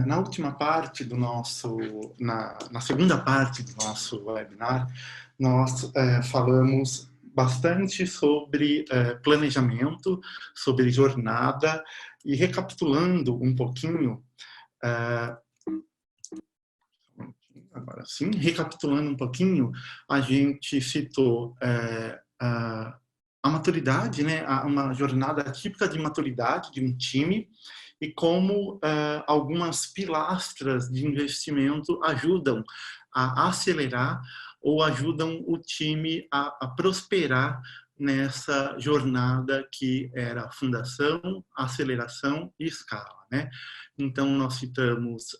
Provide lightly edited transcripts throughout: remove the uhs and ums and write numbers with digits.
Na última parte do nosso, na segunda parte do nosso webinar, nós falamos bastante sobre planejamento, sobre jornada, e recapitulando um pouquinho, agora sim, recapitulando um pouquinho, a gente citou a maturidade, né, uma jornada típica de maturidade de um time, e como algumas pilastras de investimento ajudam a acelerar ou ajudam o time a prosperar nessa jornada que era fundação, aceleração e escala, né? Então, nós citamos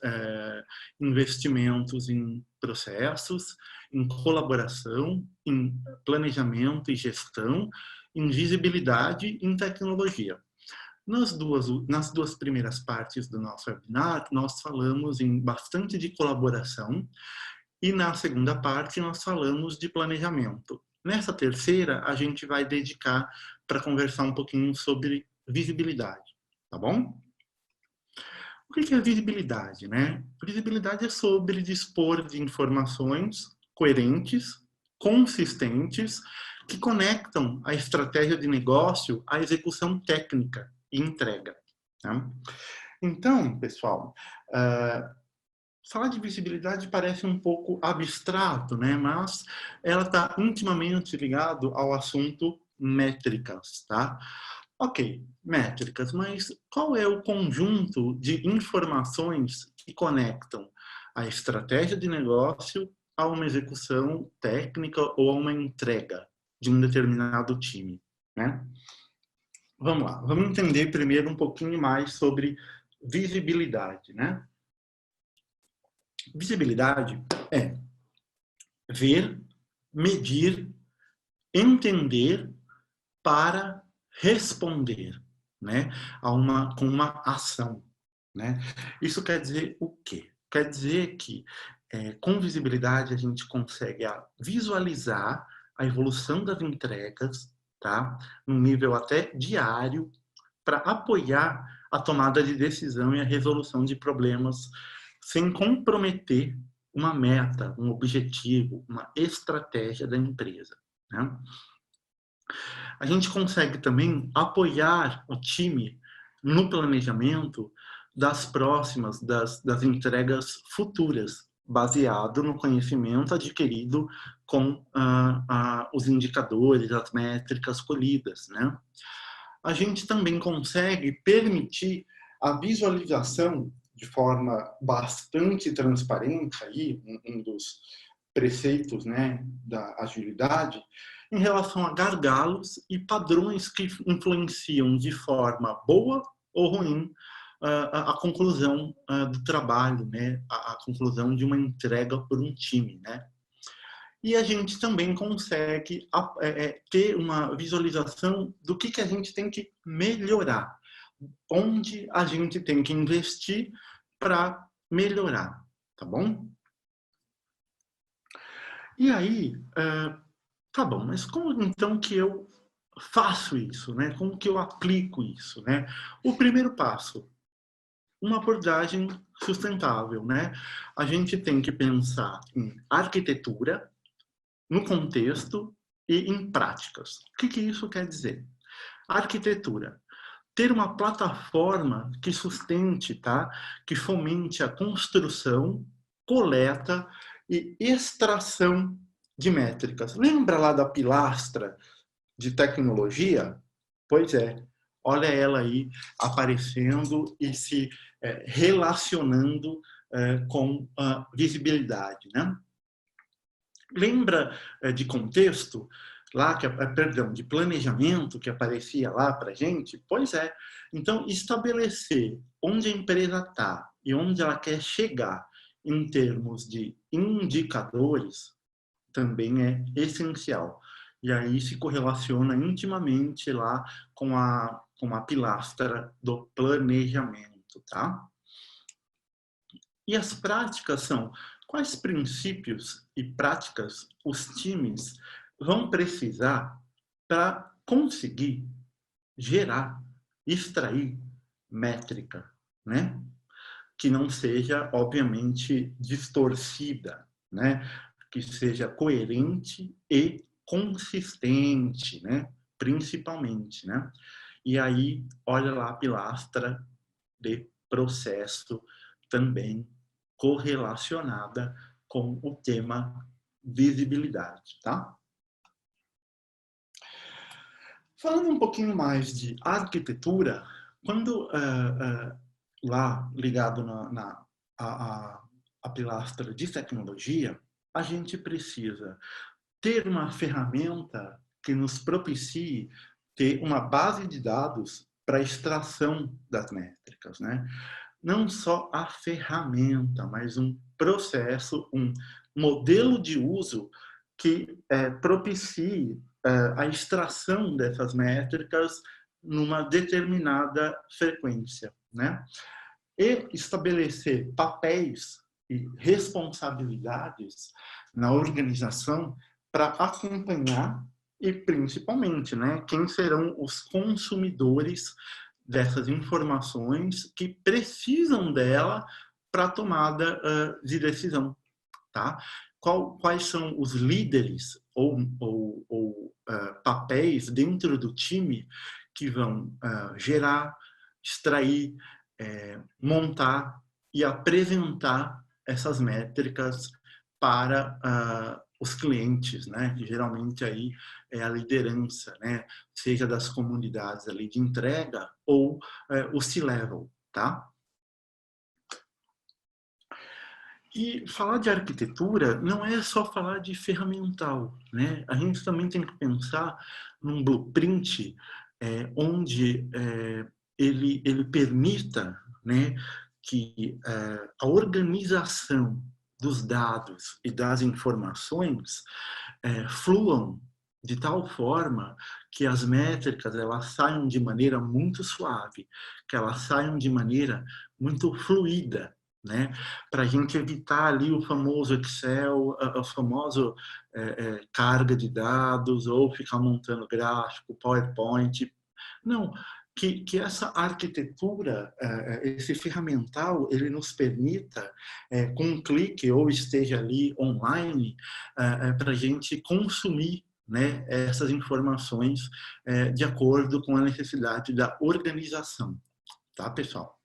investimentos em processos, em colaboração, em planejamento e gestão, em visibilidade e em tecnologia. Nas duas primeiras partes do nosso webinar, nós falamos em bastante de colaboração, e na segunda parte nós falamos de planejamento. Nessa terceira, a gente vai dedicar para conversar um pouquinho sobre visibilidade, tá bom? O que é visibilidade, né? Visibilidade é sobre dispor de informações coerentes, consistentes, que conectam a estratégia de negócio à execução técnica e entrega. Tá? Então, pessoal, falar de visibilidade parece um pouco abstrato, né? Mas ela está intimamente ligada ao assunto métricas, tá? Ok, métricas, mas qual é o conjunto de informações que conectam a estratégia de negócio a uma execução técnica ou a uma entrega de um determinado time, né? Vamos lá, vamos entender primeiro um pouquinho mais sobre visibilidade, né? Visibilidade é ver, medir, entender para responder, né, com uma ação, né? Isso quer dizer o quê? Quer dizer que com visibilidade a gente consegue visualizar a evolução das entregas, tá? Num nível até diário, para apoiar a tomada de decisão e a resolução de problemas sem comprometer uma meta, um objetivo, uma estratégia da empresa, né? A gente consegue também apoiar o time no planejamento das próximas, das entregas futuras, baseado no conhecimento adquirido com os indicadores, as métricas colhidas, né? A gente também consegue permitir a visualização de forma bastante transparente, aí, um dos preceitos, né, da agilidade, em relação a gargalos e padrões que influenciam de forma boa ou ruim a conclusão do trabalho, né, a conclusão de uma entrega por um time, né. E a gente também consegue ter uma visualização do que a gente tem que melhorar, onde a gente tem que investir para melhorar, tá bom? E aí, tá bom, mas como então que eu faço isso, né? Como que eu aplico isso, né? O primeiro passo, uma abordagem sustentável, né? A gente tem que pensar em arquitetura, no contexto e em práticas. O que isso quer dizer? Arquitetura. Ter uma plataforma que sustente, tá? Que fomente a construção, coleta e extração de métricas. Lembra lá da pilastra de tecnologia? Pois é, olha ela aí aparecendo e se relacionando com a visibilidade, né? Lembra de contexto lá, perdão, de planejamento que aparecia lá para gente? Pois é. Então, estabelecer onde a empresa está e onde ela quer chegar em termos de indicadores também é essencial. E aí se correlaciona intimamente lá com a pilastra do planejamento, tá? E as práticas são: quais princípios e práticas os times vão precisar para conseguir gerar, extrair métrica, né? que não seja, obviamente, distorcida, né? Que seja coerente e consistente, né? Principalmente, né? E aí, olha lá a pilastra de processo também correlacionada com o tema visibilidade, tá? Falando um pouquinho mais de arquitetura, quando lá ligado a pilastra de tecnologia, a gente precisa ter uma ferramenta que nos propicie ter uma base de dados para extração das métricas, né? Não só a ferramenta, mas um processo, um modelo de uso que propicie a extração dessas métricas numa determinada frequência, né? E estabelecer papéis e responsabilidades na organização para acompanhar e, principalmente, né, quem serão os consumidores dessas informações que precisam dela para a tomada de decisão, tá? Quais são os líderes ou papéis dentro do time que vão gerar, extrair, montar e apresentar essas métricas para os clientes, né? Que geralmente aí é a liderança, né? Seja das comunidades ali de entrega ou o C-level, tá? E falar de arquitetura não é só falar de ferramental, né? A gente também tem que pensar num blueprint onde ele permita, né, que a organização dos dados e das informações fluam de tal forma que as métricas elas saiam de maneira muito suave, que elas saiam de maneira muito fluida, né? Para a gente evitar ali o famoso Excel, a famosa carga de dados, ou ficar montando gráfico, PowerPoint. Não, que essa arquitetura, esse ferramental, ele nos permita, com um clique, ou esteja ali online, para a gente consumir, né, essas informações de acordo com a necessidade da organização. Tá, pessoal?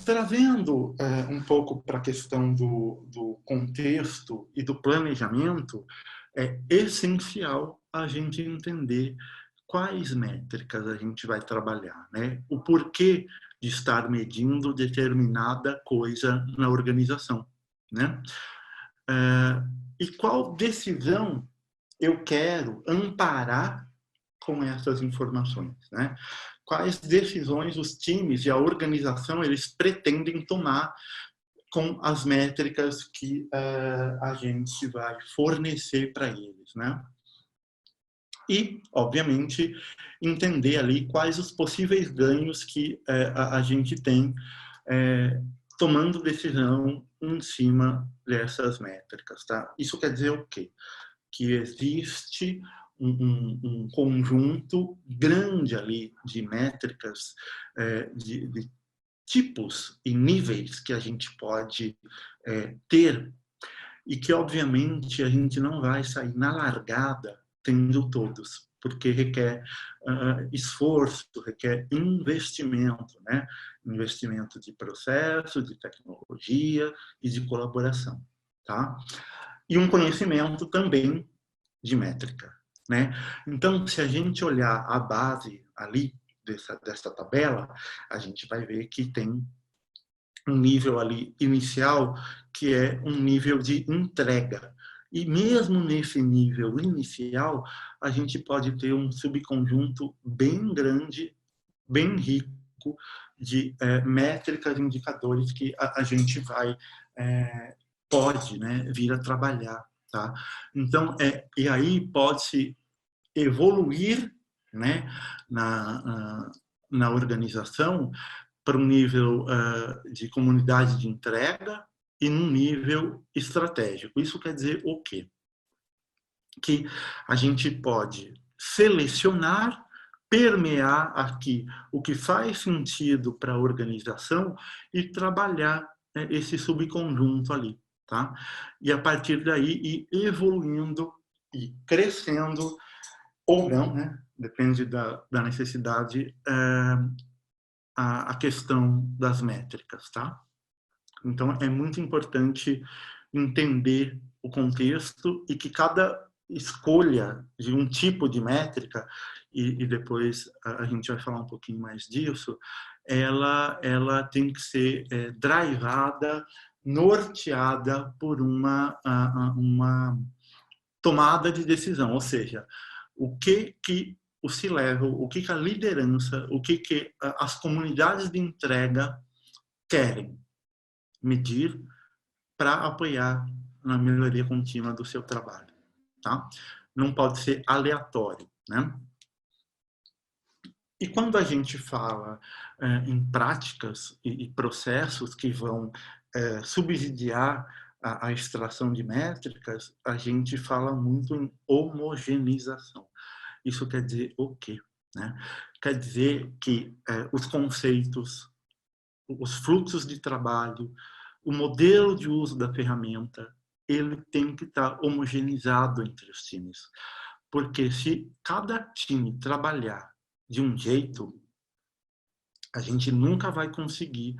Trazendo um pouco para a questão do contexto e do planejamento, é essencial a gente entender quais métricas a gente vai trabalhar, né? O porquê de estar medindo determinada coisa na organização, né? E qual decisão eu quero amparar com essas informações, né? Quais decisões os times e a organização eles pretendem tomar com as métricas que a gente vai fornecer para eles, né? E, obviamente, entender ali quais os possíveis ganhos que a gente tem tomando decisão em cima dessas métricas, tá? Isso quer dizer o quê? Que existe um conjunto grande ali de métricas, de tipos e níveis que a gente pode ter e que, obviamente, a gente não vai sair na largada tendo todos, porque requer esforço, requer investimento, né? Investimento de processo, de tecnologia e de colaboração, tá? E um conhecimento também de métrica, né? Então, se a gente olhar a base ali dessa tabela, a gente vai ver que tem um nível ali inicial que é um nível de entrega. E mesmo nesse nível inicial, a gente pode ter um subconjunto bem grande, bem rico de métricas, indicadores que a gente vai pode, né, vir a trabalhar, tá? Então, e aí pode-se evoluir, né, na organização para um nível de comunidade de entrega e num nível estratégico. Isso quer dizer o quê? Que a gente pode selecionar permear aqui o que faz sentido para a organização e trabalhar esse subconjunto ali, tá? E a partir daí ir evoluindo e crescendo ou não, né? Depende da necessidade, a questão das métricas, tá? Então, é muito importante entender o contexto e que cada escolha de um tipo de métrica, e depois a gente vai falar um pouquinho mais disso, ela tem que ser drivada, norteada por uma tomada de decisão, ou seja, o que o C-Level, o que a liderança, o que as comunidades de entrega querem medir para apoiar na melhoria contínua do seu trabalho, tá? Não pode ser aleatório, né? E quando a gente fala em práticas e processos que vão subsidiar a extração de métricas, a gente fala muito em homogeneização. Isso quer dizer o quê? Né? Quer dizer que os conceitos, os fluxos de trabalho, o modelo de uso da ferramenta, ele tem que estar homogeneizado entre os times. Porque se cada time trabalhar de um jeito, a gente nunca vai conseguir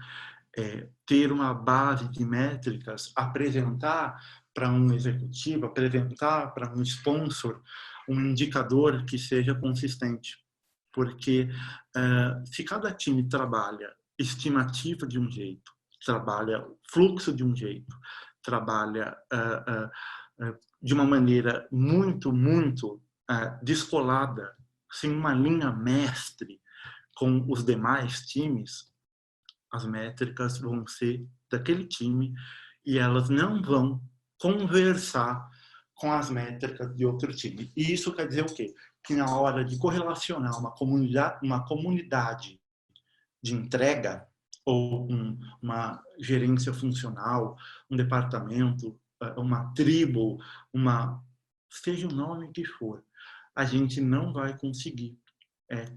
ter uma base de métricas, apresentar para um executivo, apresentar para um sponsor, um indicador que seja consistente. Porque se cada time trabalha estimativa de um jeito, trabalha fluxo de um jeito, trabalha de uma maneira muito descolada, sem uma linha mestre com os demais times, as métricas vão ser daquele time e elas não vão conversar com as métricas de outro time. E isso quer dizer o quê? Que na hora de correlacionar uma comunidade de entrega ou uma gerência funcional, um departamento, uma tribo, seja o nome que for, a gente não vai conseguir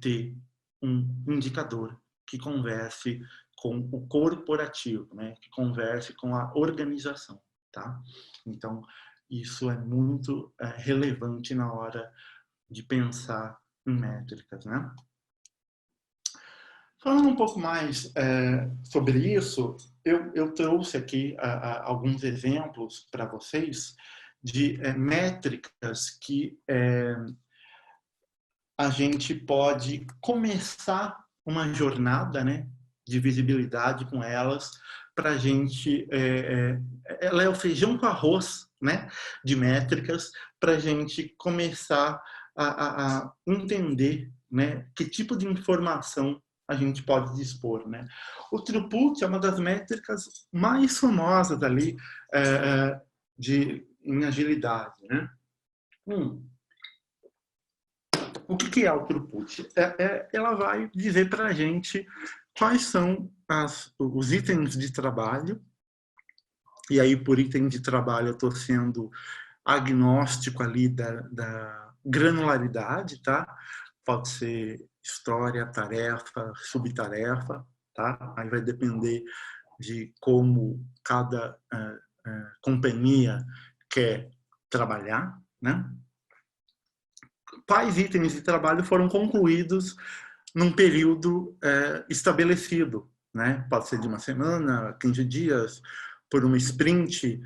ter um indicador que converse com o corporativo, né? Que converse com a organização, tá? Então, isso é muito relevante na hora de pensar em métricas, né? Falando um pouco mais sobre isso, eu trouxe aqui alguns exemplos para vocês de métricas que a gente pode começar uma jornada, né, de visibilidade com elas, para a gente... ela é o feijão com arroz, né, de métricas, para a gente começar a entender, né, que tipo de informação a gente pode dispor, né? O throughput é uma das métricas mais famosas ali em agilidade, né? O que é o throughput? Ela vai dizer para a gente quais são os itens de trabalho, e aí por item de trabalho eu estou sendo agnóstico ali da granularidade, tá? Pode ser história, tarefa, subtarefa, tá? Aí vai depender de como cada companhia quer trabalhar, né? Quais itens de trabalho foram concluídos num período estabelecido, né? Pode ser de uma semana, 15 dias, por uma sprint.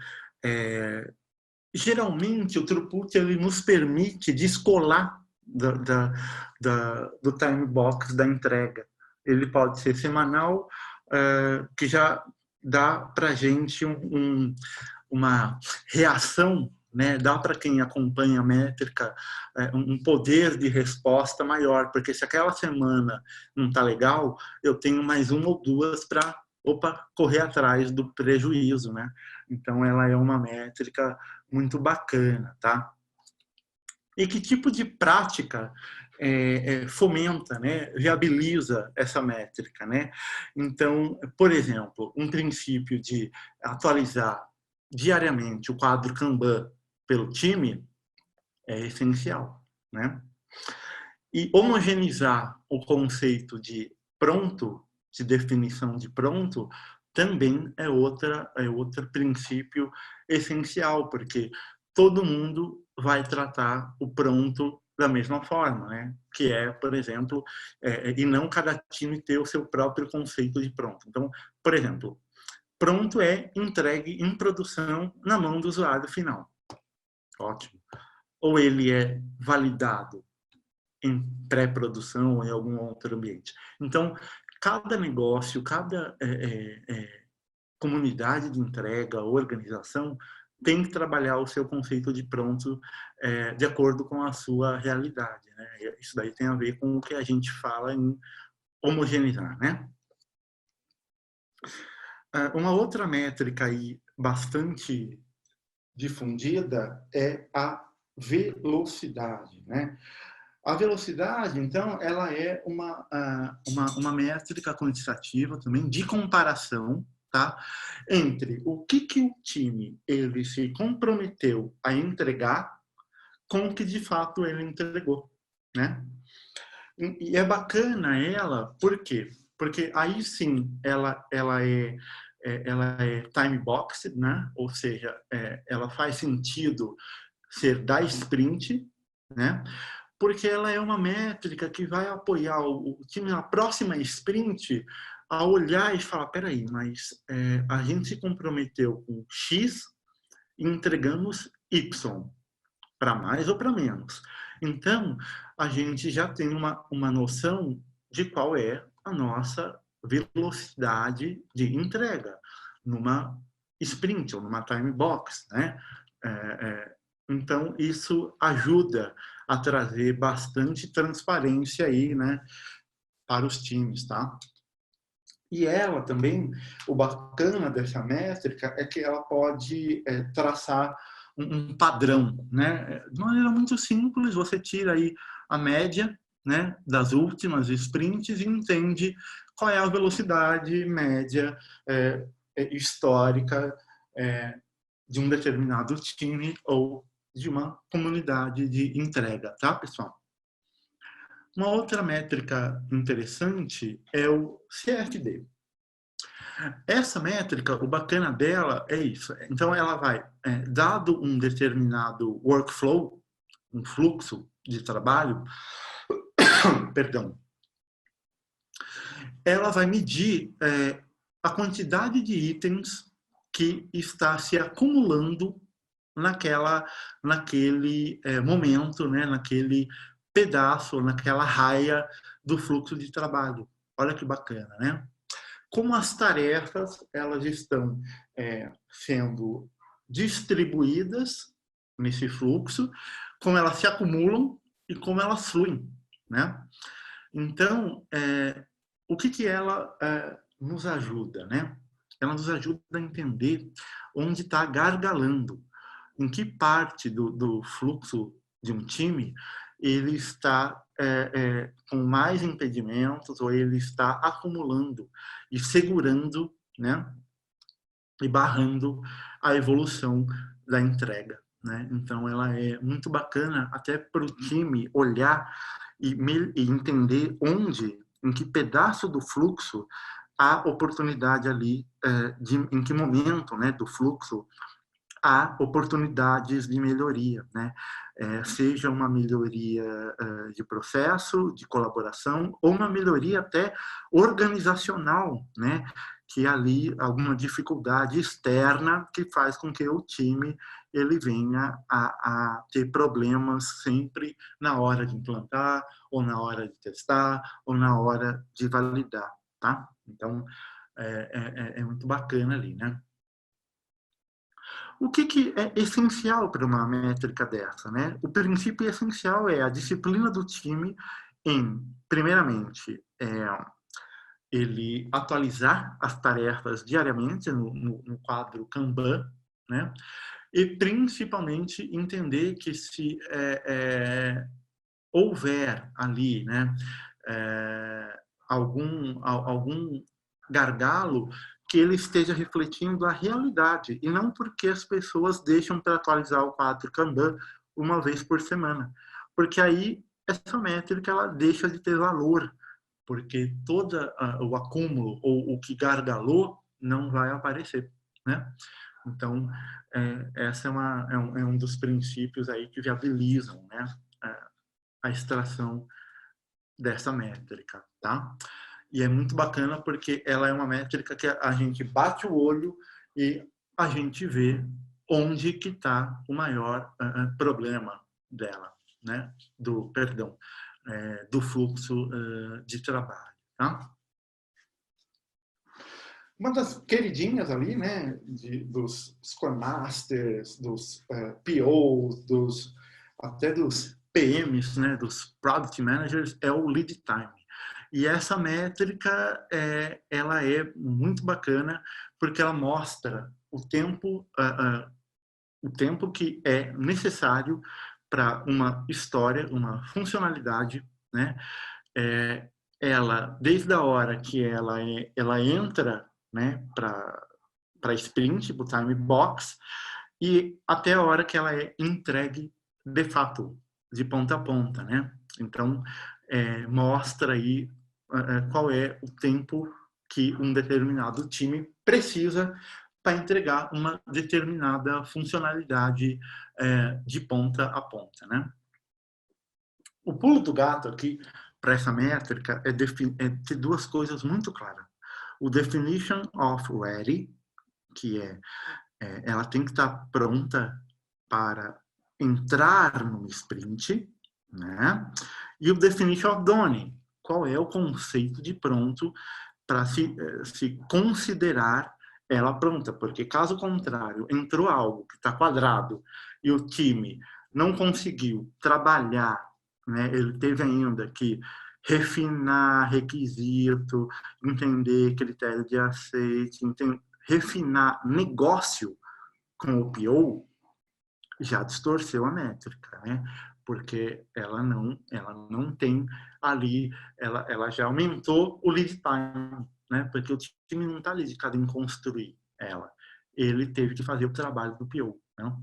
Geralmente, o throughput ele nos permite descolar do time box da entrega. Ele pode ser semanal, que já dá para a gente uma reação, né? Dá para quem acompanha a métrica um poder de resposta maior, porque se aquela semana não está legal, eu tenho mais uma ou duas para correr atrás do prejuízo, né? Então ela é uma métrica muito bacana, tá? E que tipo de prática fomenta, né, viabiliza essa métrica, né? Então, por exemplo, um princípio de atualizar diariamente o quadro Kanban pelo time é essencial, né? E homogeneizar o conceito de pronto, de definição de pronto, também é outro princípio essencial, porque todo mundo vai tratar o pronto da mesma forma, né? Que é, por exemplo, e não cada time ter o seu próprio conceito de pronto. Então, por exemplo, pronto é entregue em produção na mão do usuário final. Ótimo. Ou ele é validado em pré-produção ou em algum outro ambiente. Então, cada negócio, cada comunidade de entrega, organização, tem que trabalhar o seu conceito de pronto de acordo com a sua realidade. Né? Isso daí tem a ver com o que a gente fala em homogeneizar. Né? Uma outra métrica aí bastante difundida é a velocidade. Né? A velocidade, então, ela é uma métrica quantitativa também de comparação, tá? Entre o que o time ele se comprometeu a entregar com o que de fato ele entregou, né? E é bacana ela, por quê? Porque aí sim ela é time boxed, né? Ou seja, ela faz sentido ser da sprint, né? Porque ela é uma métrica que vai apoiar o time na próxima sprint a olhar e falar, peraí, mas a gente se comprometeu com X e entregamos Y, para mais ou para menos. Então, a gente já tem uma noção de qual é a nossa velocidade de entrega numa sprint ou numa time box, né? Então, isso ajuda a trazer bastante transparência aí, né, para os times, tá? E ela também, o bacana dessa métrica é que ela pode traçar um padrão, né? De maneira muito simples, você tira aí a média, né, das últimas sprints e entende qual é a velocidade média histórica de um determinado time ou de uma comunidade de entrega, tá, pessoal? Uma outra métrica interessante é o CFD. Essa métrica, o bacana dela é isso. Então, ela vai, dado um determinado workflow, um fluxo de trabalho, perdão, ela vai medir a quantidade de itens que está se acumulando naquele momento, né, naquele pedaço, naquela raia do fluxo de trabalho. Olha que bacana, né? Como as tarefas elas estão sendo distribuídas nesse fluxo, como elas se acumulam e como elas fluem, né? Então, o que ela nos ajuda, né? Ela nos ajuda a entender onde está gargalando, em que parte do fluxo de um time ele está com mais impedimentos ou ele está acumulando e segurando, né, e barrando a evolução da entrega. Né? Então, ela é muito bacana até para o time olhar e entender onde, em que pedaço do fluxo há oportunidade ali, em que momento, né, do fluxo há oportunidades de melhoria, né? Seja uma melhoria de processo, de colaboração, ou uma melhoria até organizacional, né? Que ali alguma dificuldade externa que faz com que o time ele venha a ter problemas sempre na hora de implantar, ou na hora de testar, ou na hora de validar, tá? Então, é muito bacana ali, né? O que é essencial para uma métrica dessa, né? O princípio essencial é a disciplina do time em, primeiramente, ele atualizar as tarefas diariamente no quadro Kanban, né? E principalmente entender que se houver ali, né, algum gargalo, que ele esteja refletindo a realidade e não porque as pessoas deixam para atualizar o quadro Kanban uma vez por semana, porque aí essa métrica ela deixa de ter valor, porque todo o acúmulo ou o que gargalou não vai aparecer, né? Então, essa é um dos princípios aí que viabilizam, né, a extração dessa métrica, tá? E é muito bacana porque ela é uma métrica que a gente bate o olho e a gente vê onde que está o maior problema dela, né? Do fluxo de trabalho, tá? Uma das queridinhas ali, né, dos Scrum Masters, dos POs, até dos PMs, né, dos Product Managers, é o Lead Time. E essa métrica, ela é muito bacana, porque ela mostra o tempo que é necessário para uma história, uma funcionalidade, né? Ela, desde a hora que ela entra, né, para sprint, para o time box, e até a hora que ela é entregue de fato, de ponta a ponta, né? Então, mostra aí qual é o tempo que um determinado time precisa para entregar uma determinada funcionalidade de ponta a ponta, né? O pulo do gato aqui para essa métrica é ter duas coisas muito claras. O definition of ready, que ela tem que estar pronta para entrar no sprint, né? E o definition of done, qual é o conceito de pronto para se considerar ela pronta, porque caso contrário, entrou algo que está quadrado e o time não conseguiu trabalhar, né? Ele teve ainda que refinar requisito, entender critério de aceite, refinar negócio com o PO, já distorceu a métrica, né? Porque ela não tem ali, ela já aumentou o lead time, né? Porque o time não está dedicado em construir ela. Ele teve que fazer o trabalho do PO, né?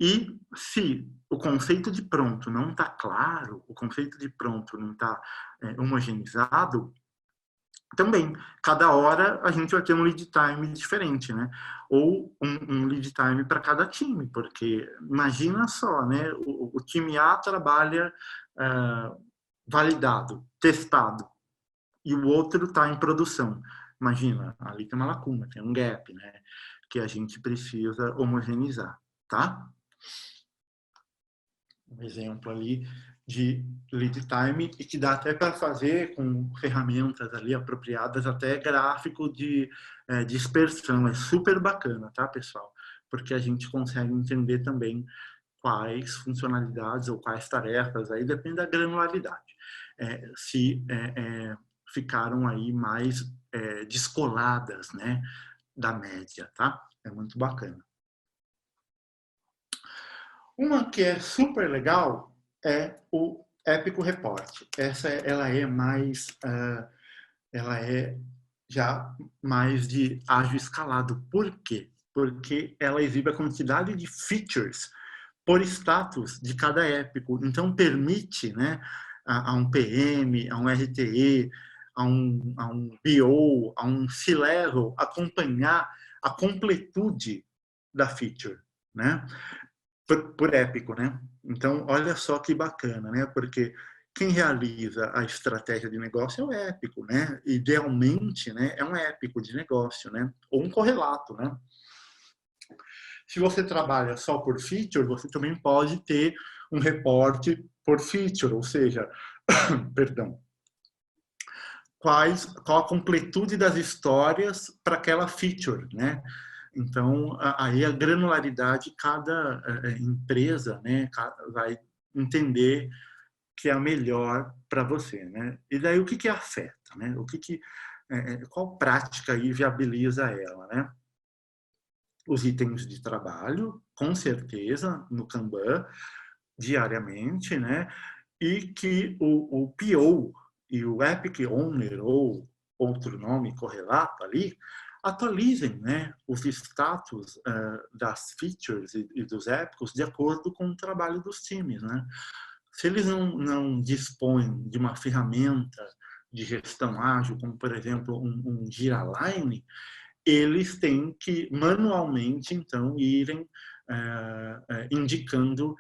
E se o conceito de pronto não está claro, o conceito de pronto não está homogeneizado, também, cada hora a gente vai ter um lead time diferente, né? Ou um lead time para cada time, porque imagina só, né? O time A trabalha validado, testado, e o outro está em produção. Imagina, ali tem uma lacuna, tem um gap, né? Que a gente precisa homogeneizar, tá? Um exemplo ali de lead time e que dá até para fazer com ferramentas ali apropriadas, até gráfico de dispersão. É super bacana, tá, pessoal? Porque a gente consegue entender também quais funcionalidades ou quais tarefas, aí depende da granularidade, se ficaram aí mais descoladas, né, da média, tá? É muito bacana. Uma que é super legal é o Épico Report. Ela é mais, ela é já mais de ágil escalado. Por quê? Porque ela exibe a quantidade de features por status de cada épico. Então, permite, né, a um PM, a um RTE, a um BO, a um C-Level, acompanhar a completude da feature, né? Por épico, né? Então, olha só que bacana, né? Porque quem realiza a estratégia de negócio é o épico, né? Idealmente, né? É um épico de negócio, né? Ou um correlato, né? Se você trabalha só por feature, você também pode ter um reporte por feature, ou seja, perdão, qual a completude das histórias para aquela feature, né? Então, aí a granularidade, cada empresa, né, vai entender que é a melhor para você, né? E daí o que afeta, né? Qual prática aí viabiliza ela, né? Os itens de trabalho, com certeza, no Kanban, diariamente, né? E que o PO e o Epic Owner, ou outro nome correlato ali, atualizem, né, os status das features e dos épicos de acordo com o trabalho dos times, né? Se eles não dispõem de uma ferramenta de gestão ágil, como, por exemplo, um Jiraline, eles têm que manualmente, então, irem indicando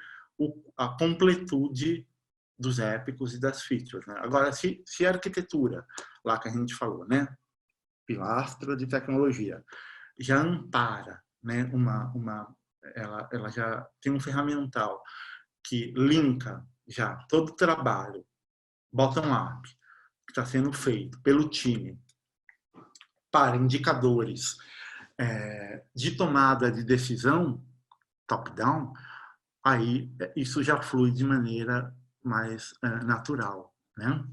a completude dos épicos e das features, né? Agora, se a arquitetura, lá que a gente falou, né, pilastra de tecnologia, já ampara, né, ela já tem um ferramental que linka já todo o trabalho bottom-up que está sendo feito pelo time para indicadores de tomada de decisão top-down, aí isso já flui de maneira mais natural, né?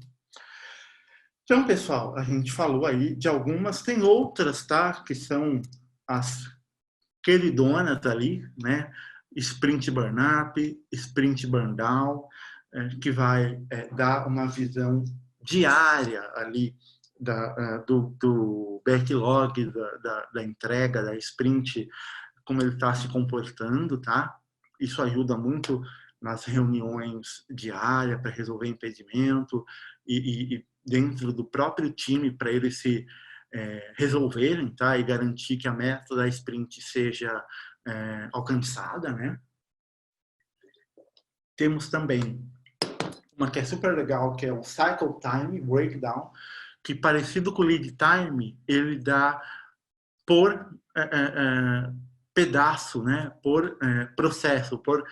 Então, pessoal, a gente falou aí de algumas, tem outras, tá? Que são as queridonas ali, né? Sprint Burn-Up, Sprint Burn-Down, que vai dar uma visão diária ali do backlog da entrega, da sprint, como ele está se comportando, tá? Isso ajuda muito nas reuniões diárias para resolver impedimento e dentro do próprio time para eles se resolverem, tá? E garantir que a meta da sprint seja alcançada, né? Temos também uma que é super legal, que é o Cycle Time Breakdown, que parecido com o Lead Time, ele dá por pedaço, né? Por processo, por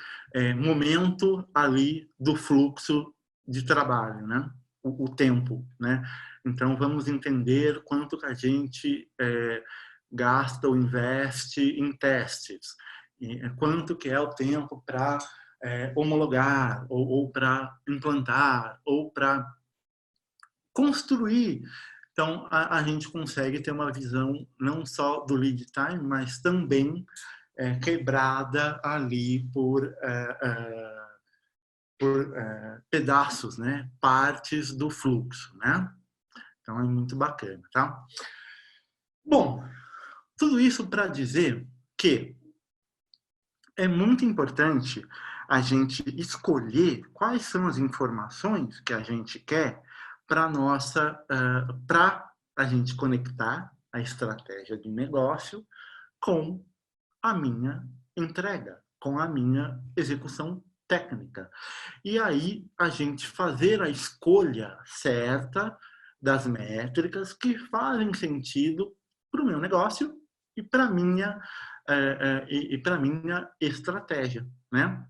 momento ali do fluxo de trabalho, né? O tempo, né? Então, vamos entender quanto que a gente gasta ou investe em testes, e quanto que é o tempo para homologar, ou para implantar, ou para construir. Então, a gente consegue ter uma visão não só do lead time, mas também quebrada ali por pedaços, né? Partes do fluxo, né? Então, é muito bacana, tá? Bom, tudo isso para dizer que é muito importante a gente escolher quais são as informações que a gente quer para a gente conectar a estratégia de negócio com a minha entrega, com a minha execução técnica. E aí a gente fazer a escolha certa das métricas que fazem sentido para o meu negócio e para minha para minha estratégia, né?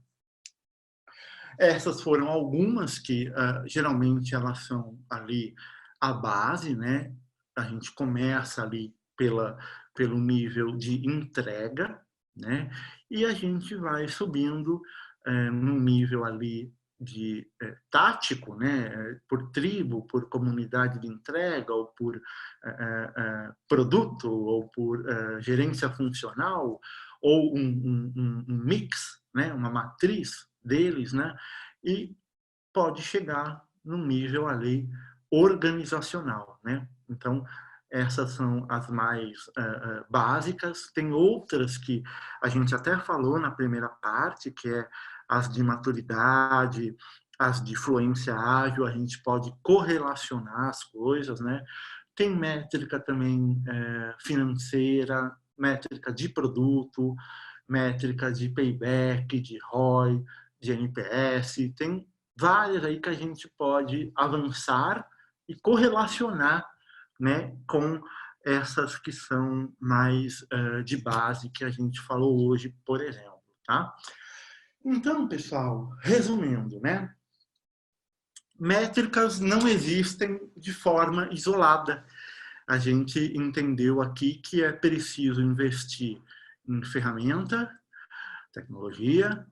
Essas foram algumas que geralmente elas são ali a base, né? A gente começa ali pelo nível de entrega, né? E a gente vai subindo no nível ali de tático, né? Por tribo, por comunidade de entrega, ou por produto, ou por gerência funcional, ou um mix, né? Uma matriz deles, né? E pode chegar no nível ali organizacional, né? Então, essas são as mais básicas. Tem outras que a gente até falou na primeira parte, que é as de maturidade, as de fluência ágil, a gente pode correlacionar as coisas, né? Tem métrica também financeira, métrica de produto, métrica de payback, de ROI, de NPS, tem várias aí que a gente pode avançar e correlacionar, né, com essas que são mais de base que a gente falou hoje, por exemplo, tá? Então, pessoal, resumindo, né? Métricas não existem de forma isolada. A gente entendeu aqui que é preciso investir em ferramenta, tecnologia,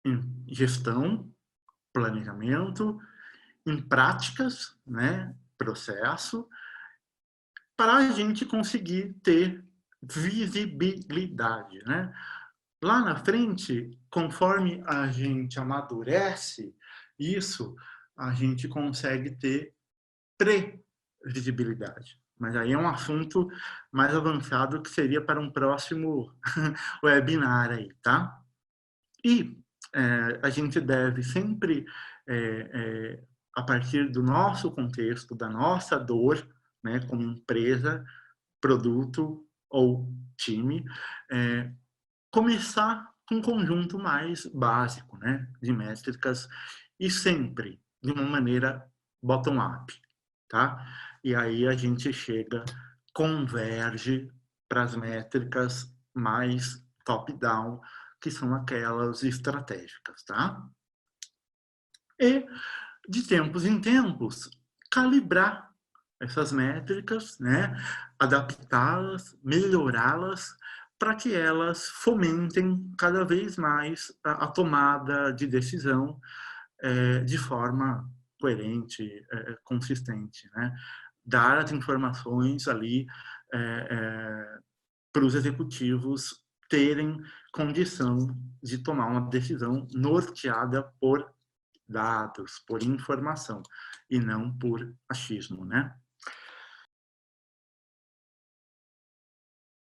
em gestão, planejamento, em práticas, né, processo, para a gente conseguir ter visibilidade, né? Lá na frente, conforme a gente amadurece isso, a gente consegue ter previsibilidade. Mas aí é um assunto mais avançado que seria para um próximo webinar aí, tá? E a gente deve sempre a partir do nosso contexto, da nossa dor, né, como empresa, produto ou time, começar com um conjunto mais básico, né, de métricas e sempre de uma maneira bottom-up, tá? E aí a gente converge para as métricas mais top-down, que são aquelas estratégicas, tá? E, de tempos em tempos, calibrar essas métricas, né? Adaptá-las, melhorá-las, para que elas fomentem cada vez mais a tomada de decisão de forma coerente, consistente, né? Dar as informações ali para os executivos terem condição de tomar uma decisão norteada por dados, por informação, e não por achismo, né?